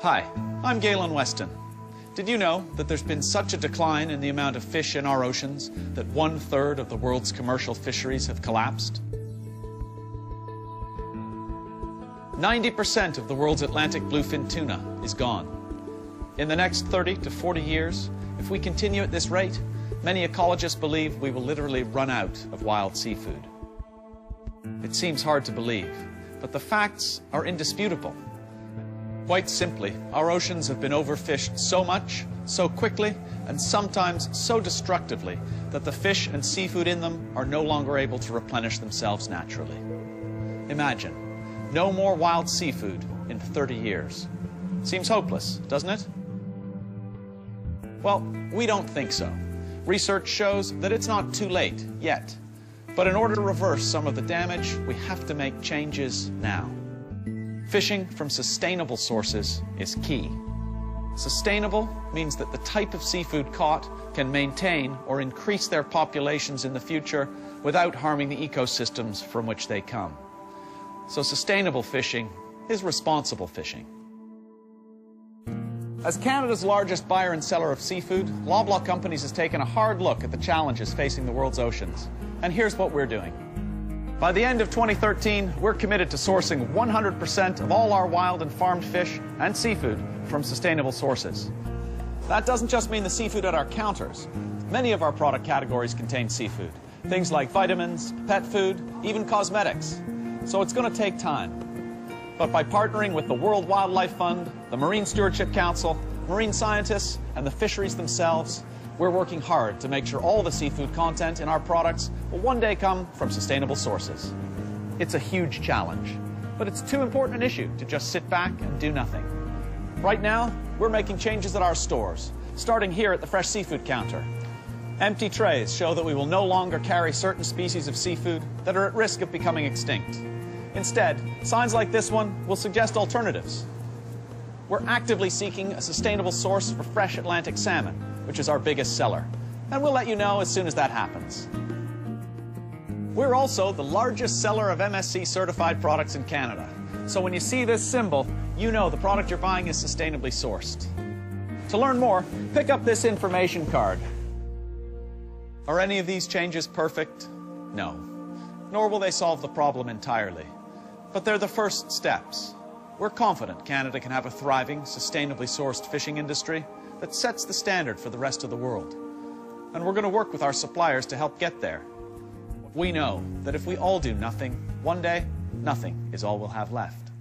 Hi, I'm Galen Weston. Did you know that there's been such a decline in the amount of fish in our oceans that 1/3 of the world's commercial fisheries have collapsed? 90% of the world's Atlantic bluefin tuna is gone. In the next 30 to 40 years, if we continue at this rate, many ecologists believe we will literally run out of wild seafood. It seems hard to believe, but the facts are indisputable. Quite simply, our oceans have been overfished so much, so quickly, and sometimes so destructively that the fish and seafood in them are no longer able to replenish themselves naturally. Imagine, no more wild seafood in 30 years. Seems hopeless, doesn't it? Well, we don't think so. Research shows that it's not too late yet. But in order to reverse some of the damage, we have to make changes now. Fishing from sustainable sources is key. Sustainable means that the type of seafood caught can maintain or increase their populations in the future without harming the ecosystems from which they come. So sustainable fishing is responsible fishing. As Canada's largest buyer and seller of seafood, Loblaw Companies has taken a hard look at the challenges facing the world's oceans. And here's what we're doing. By the end of 2013, we're committed to sourcing 100% of all our wild and farmed fish and seafood from sustainable sources. That doesn't just mean the seafood at our counters. Many of our product categories contain seafood. Things like vitamins, pet food, even cosmetics. So it's going to take time. But by partnering with the World Wildlife Fund, the Marine Stewardship Council, marine scientists, and the fisheries themselves, we're working hard to make sure all the seafood content in our products will one day come from sustainable sources. It's a huge challenge, but it's too important an issue to just sit back and do nothing. Right now, we're making changes at our stores, starting here at the fresh seafood counter. Empty trays show that we will no longer carry certain species of seafood that are at risk of becoming extinct. Instead, signs like this one will suggest alternatives. We're actively seeking a sustainable source for fresh Atlantic salmon, which is our biggest seller. And we'll let you know as soon as that happens. We're also the largest seller of MSC certified products in Canada. So when you see this symbol, you know the product you're buying is sustainably sourced. To learn more, pick up this information card. Are any of these changes perfect? No. Nor will they solve the problem entirely. But they're the first steps. We're confident Canada can have a thriving, sustainably sourced fishing industry that sets the standard for the rest of the world. And we're going to work with our suppliers to help get there. We know that if we all do nothing, one day, nothing is all we'll have left.